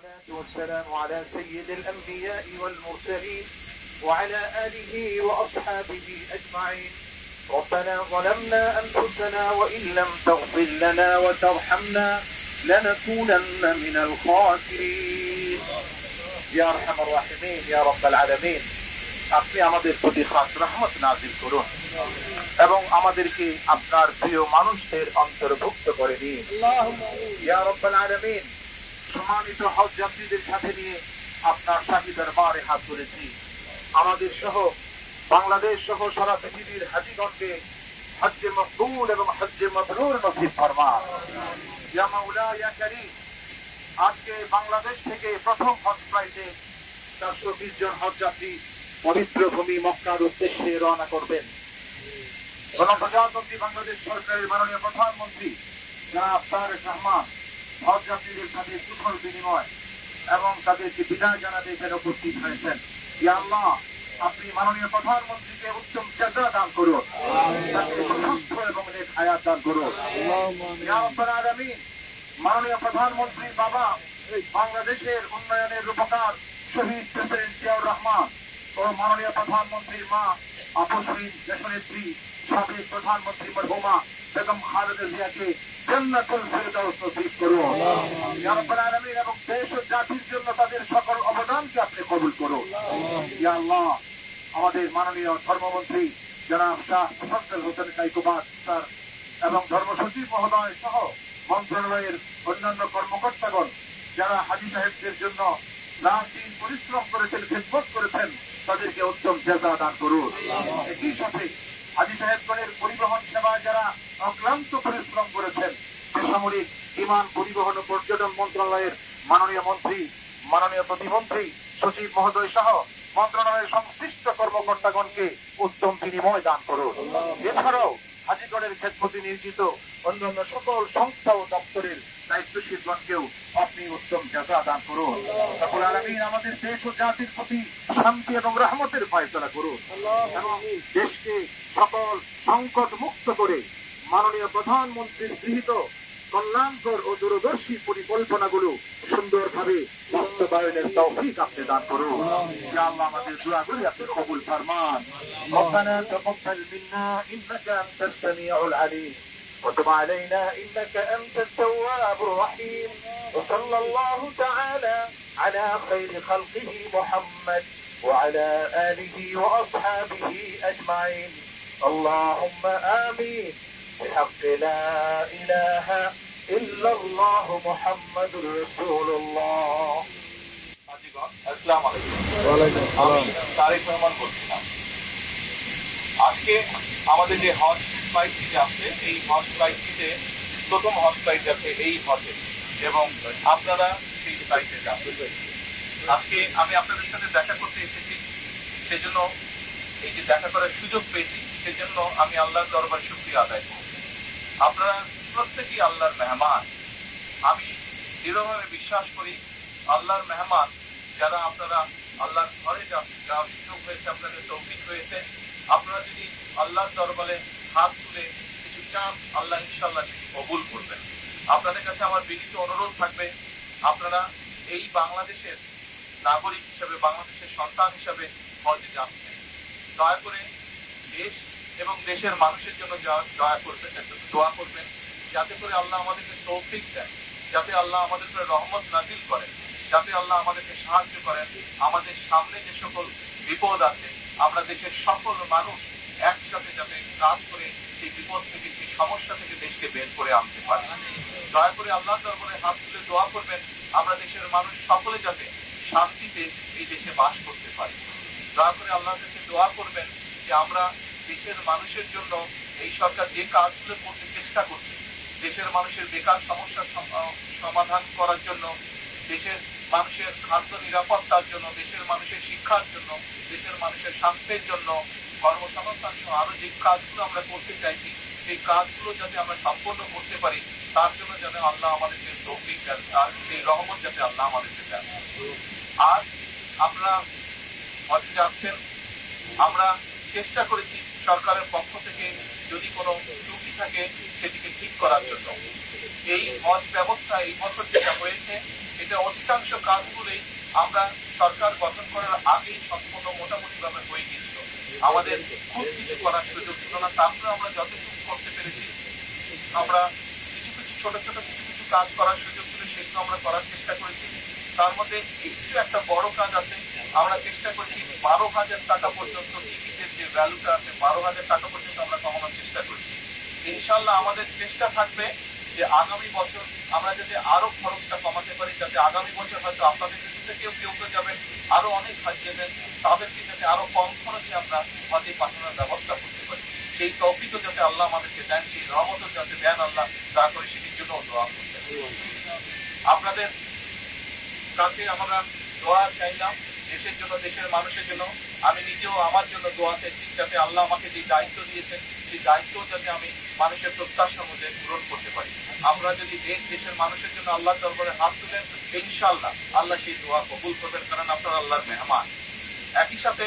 والصلاة والسلام على سيد الأنبياء والمرسلين وعلى آله وأصحابه أجمعين. ربنا ظلمنا أنفسنا وإن لم تغفر لنا وترحمنا لنكونن من الخاسرين. يا أرحم الراحمين يا رب العالمين, আপনি আমাদের প্রতি খাস রহমত নাযিল করুন এবং আমাদেরকে আপনার প্রিয় মানুষদের অন্তর্ভুক্ত করে দিন। ইয়া রাব্বাল আলামিন, সম্মানিত হজ যাত্রীদের সাথে নিয়ে আপনার শাহী দরবারে হাত তুলেছি। আমাদের সহ বাংলাদেশ সহ সারা পৃথিবীর হাজীগণকে হজ্জে মকবুল এবং হজ্জে মাবরুর নসিব ফরমান। ইয়া মাওলা ইয়া কারীম, আজকে বাংলাদেশ থেকে প্রথম হজ ফ্লাইটে 420 জন হজ যাত্রী পবিত্র ভূমি মক্কার উদ্দেশ্যে রওনা করবেন। গণপ্রজাতন্ত্রী বাংলাদেশ সরকারের মাননীয় প্রধানমন্ত্রী জনাব তারেক রহমান হজ যাত্রীদের সাথে কুশল বিনিময় এবং তাদেরকে বিদায় জানাতে এখানে উপস্থিত হয়েছেন। ইয়া আল্লাহ, আপনি মাননীয় প্রধানমন্ত্রীকে উত্তম জাযা দান করুন, তাকে সুস্থ এবং নেক হায়াত দান করুন। ইয়া রাব্বাল আলামিন, মাননীয় প্রধানমন্ত্রীর বাবা বাংলাদেশের উন্নয়নের রূপকার শহীদ প্রেসিডেন্ট জিয়াউর রহমান ও মাননীয় প্রধানমন্ত্রীর মা আপসহীন দেশনেত্রী সাবেক প্রধানমন্ত্রী মরহুমা বেগম খালেদা জিয়াকে জান্নাতুল ফেরদাউস নসিব করুন। ইয়া রাব্বাল আলামিন, এবং দেশ ও জাতির জন্য তাদের সকল অবদানকে আপনি কবুল করুন। ইয়া আল্লাহ, আমাদের মাননীয় ধর্মমন্ত্রী জনাব শাহ মুফাজ্জল হোসেন কাইকুবাদ স্যার এবং ধর্ম সচিব মহোদয় সহ মন্ত্রণালয়ের অন্যান্য কর্মকর্তাগণ যারা হাজী সাহেবদের জন্য রাত দিন পরিশ্রম করেছেন, খেদমত করেছেন, তাদেরকে উত্তম জাযা দান করুন। একই সাথে হাজী সাহেবগণের পরিবহন সেবায় যারা অক্লান্ত পরিশ্রম করেছেন, বেসামরিক বিমান পরিবহন ও পর্যটন মন্ত্রণালয়ের মাননীয় মন্ত্রী, মাননীয় প্রতিমন্ত্রী, সচিব মহোদয় সহ মন্ত্রণালয়ের সংশ্লিষ্ট কর্মকর্তাগণকে উত্তম বিনিময় দান করুন। এছাড়াও হাজীগণের খেদমতে নিয়োজিত অন্যান্য সকল সংস্থা ও দপ্তরের দায়িত্বশীলগণকেও আপনি উত্তম জাযা দান করুন। রব্বুল আলামিন, আমাদের দেশ ও জাতির প্রতি শান্তি এবং রহমতের ফয়সালা করুন এবং দেশকে সকল সংকট মুক্ত করে মাননীয় প্রধানমন্ত্রীর গৃহীত কল্যাণকর ও দূরদর্শী পরিকল্পনাগুলো সুন্দরভাবে বাস্তবায়নের তৌফিক আপনি দান করুন। ইয়া আল্লাহ, আমাদের দোয়াগুলি আপনি কবুল ফরমান। রব্বানা তাকাব্বাল মিন্না ইন্নাকা আনতাস সামিউল আলিম وتب علينا إنك أنت التواب الرحيم وصلى الله تعالى على خير خلقه محمد وعلى آله وأصحابه أجمعين اللهم آمين بحق لا إله إلا الله محمد رسول الله. আসসালামু আলাইকুম। ওয়ালাইকুম আসসালাম। আমি তারেক রহমান বলছিলাম। আজকে আমাদের যে হজ ফ্লাইটটি যাচ্ছে, এই হজ ফ্লাইটটিতে প্রথম হজ ফ্লাইট যাচ্ছে এই হজে এবং আপনারা সেই ফ্লাইটে যাচ্ছেন। আজকে আমি আপনাদের সাথে দেখা করতে এসেছি, সেজন্য এই যে দেখা করার সুযোগ পেয়েছি, সেজন্য আমি আল্লাহর দরবারে শুকরিয়া আদায় করব। আপনারা প্রত্যেকেই আল্লাহর মেহমান। আমি দৃঢ়ভাবে বিশ্বাস করি আল্লাহর মেহমান যারা আপনারা আল্লাহর ঘরে যাওয়ার সুযোগ হয়েছে, আপনাদের তৌফিক হয়েছে, আপনারা যদি আল্লাহর দরবারে হাত তুলে কিছু চান, আল্লাহ ইনশাআল্লাহ সেটি কবুল করবেন। আপনাদের কাছে আমার বিনীত অনুরোধ থাকবে, আপনারা এই বাংলাদেশের নাগরিক হিসেবে, বাংলাদেশের সন্তান হিসেবে হজে যাচ্ছেন, দয়া করে দেশ এবং দেশের মানুষের জন্য দয়া করবেন, দোয়া করবেন, যাতে করে আল্লাহ আমাদেরকে তৌফিক দেন, যাতে আল্লাহ আমাদের উপরে রহমত নাযিল করেন, যাতে আল্লাহ আমাদেরকে সাহায্য করেন। আমাদের সামনে যে সকল বিপদ আছে, আমরা দেশের সকল মানুষ একসাথে যাতে কাজ করে সেই বিপদ থেকে, সেই সমস্যা থেকে দেশকে বের করে আনতে পারি। দয়া করে আল্লাহ দরবারে হাত তুলে দোয়া করবেন, আমরা দেশের মানুষ সকলে যাতে শান্তিতে এই দেশে বাস করতে পারি। দয়া করে আল্লাহর কাছে দোয়া করবেন যে আমরা দেশের মানুষের জন্য এই সরকার যে কাজগুলো করতে চেষ্টা করছে, দেশের মানুষের বেকার সমস্যার সমাধান করার জন্য, দেশের মানুষের খাদ্য নিরাপত্তার জন্য, দেশের মানুষের শিক্ষার জন্য, দেশের মানুষের স্বাস্থ্যের জন্য, কর্মসংস্থান সহ আরো যে কাজগুলো আমরা করতে চাইছি, সেই কাজগুলো যাতে আমরা সম্পন্ন করতে পারি, তার জন্য যেন আল্লাহ আমাদেরকে তৌফিক দেন, আর সেই রহমত যাতে আল্লাহ আমাদেরকে দেন। আর আপনারা হজে যাচ্ছেন, আমরা চেষ্টা করেছি সরকারের পক্ষ থেকে যদি কোনো ত্রুটি থাকে সেটিকে ঠিক করার জন্য। এই হজ ব্যবস্থা এই বছর যে যেটা হয়েছে এটা অধিকাংশ কাজগুলোই আমরা সরকার গঠন করার আগেই সম্পূর্ণ মোটামুটিভাবে হয়ে গিয়েছিল। আমাদের খুব কিছু করার সুযোগ ছিল না, তারপরে আমরা যতটুকু করতে পেরেছি, আমরা কিছু কিছু ছোট ছোট কিছু কিছু কাজ করার সুযোগ ছিল, সেগুলো আমরা করার চেষ্টা করেছি। তার মধ্যে একটু একটা বড় কাজ আছে, আমরা চেষ্টা করেছি 12,000 টাকা পর্যন্ত টিকিটের যে ভ্যালুটা আছে 12,000 টাকা পর্যন্ত আমরা কমানোর চেষ্টা করেছি। ইনশাল্লাহ আমাদের চেষ্টা থাকবে যে আগামী বছর আমরা যাতে আরো খরচটা কমাতে পারি, যাতে আগামী বছর হয়তো আপনাদের থেকে কেউ কেউ তো যাবেন, আরো অনেক হাজি যাবেন, তাদেরকে যাতে আরো কম খরচে আমরা হজে পাঠানোর ব্যবস্থা করতে পারি। সেই তৌফিকও যাতে আল্লাহ আমাদেরকে দেন, সেই রহমতও যাতে দেন আল্লাহ, দয়া করে সেটির জন্য দোয়া করতেন। আপনাদের কাছে আমরা দোয়া চাইলাম দেশের জন্য, দেশের মানুষের জন্য। আমি নিজেও আমার জন্য দোয়া চাইছি যাতে আল্লাহ আমাকে যে দায়িত্ব দিয়েছেন সেই দায়িত্ব যাতে আমি মানুষের প্রত্যাশা অনুযায়ী পূরণ করতে পারি। আমরা যদি দেশের মানুষের জন্য আল্লাহ দরবারে হাত তুলেন, ইনশাআল্লাহ আল্লাহ সেই দোয়া কবুল করবেন, কারণ আপনারা আল্লাহর মেহমান। একই সাথে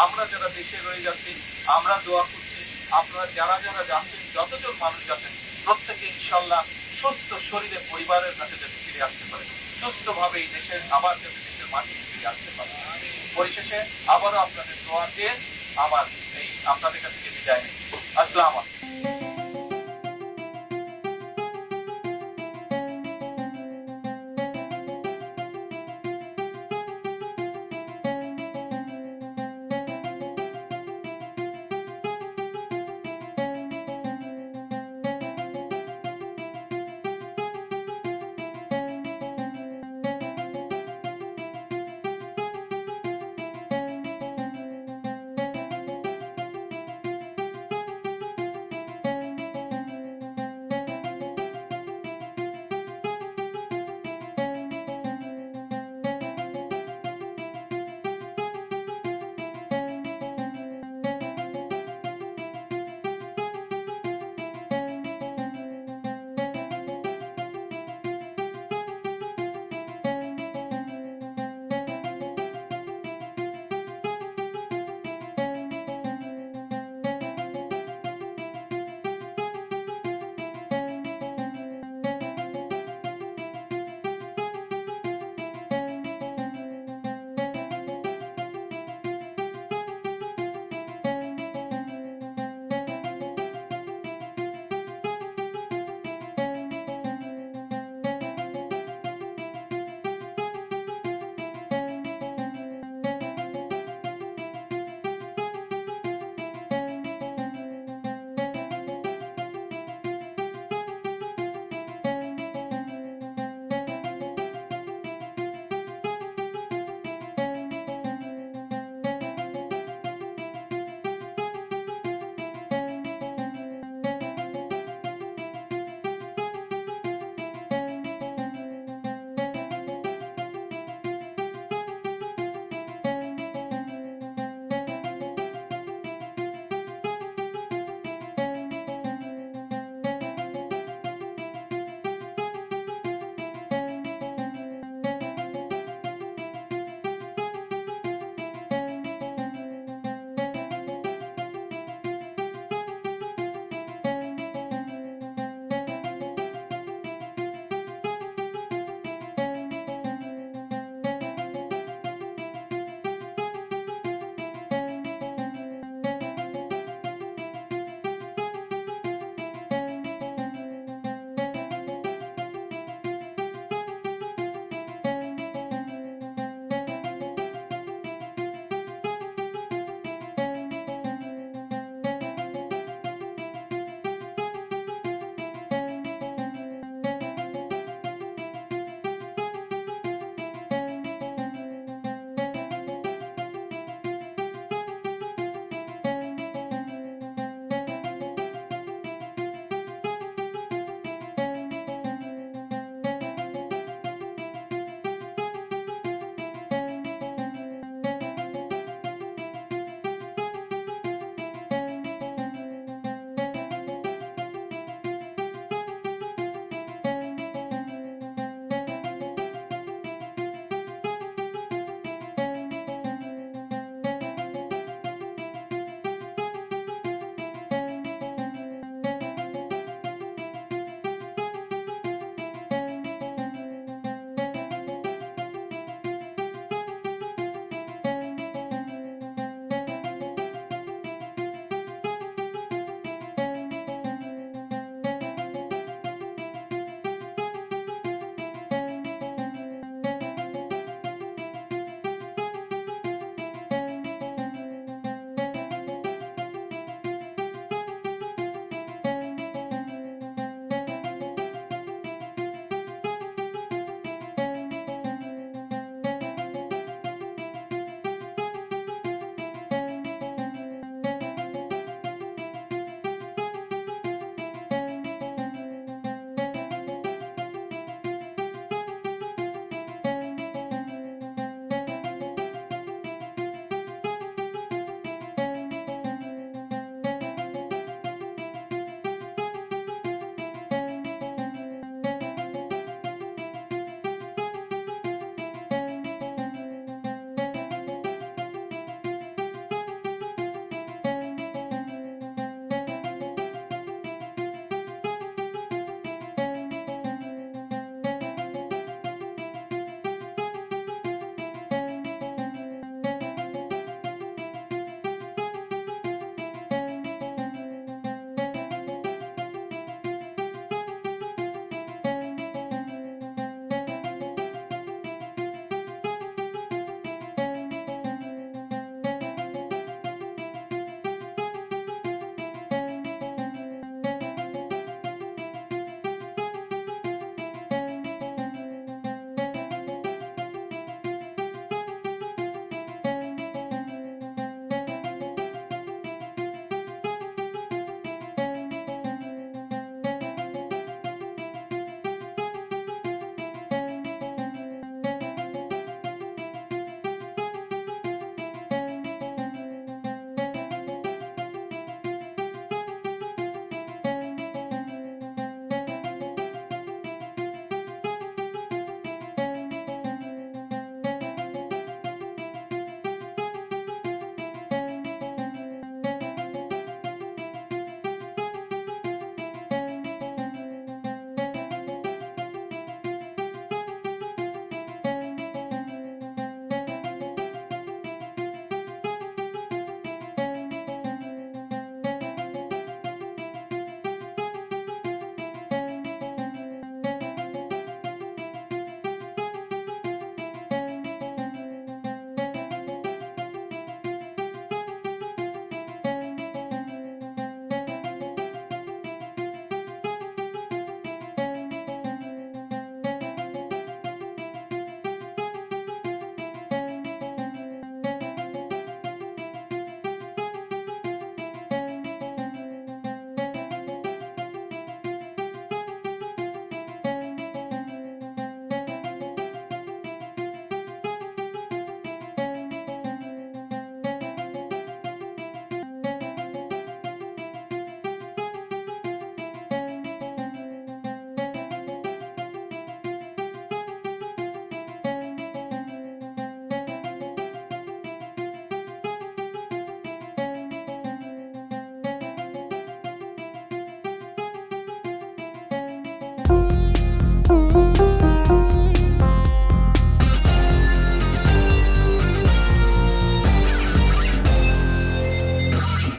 আমরা যারা দেশে রয়ে যাচ্ছি আমরা দোয়া করছি আপনারা যারা যারা যাচ্ছেন, যতজন মানুষ যাচ্ছেন, প্রত্যেকে ইনশাআল্লাহ সুস্থ শরীরে পরিবারের কাছে যাতে ফিরে আসতে পারে, সুস্থভাবে এই দেশের আবার যাতে দেশের মাটিতে ফিরে আসতে পারে। পরিশেষে আবারও আপনাদের দোয়া চেয়ে আমার এই আপনাদের কাছ থেকে বিদায় নিচ্ছি। আসসালামু আলাইকুম।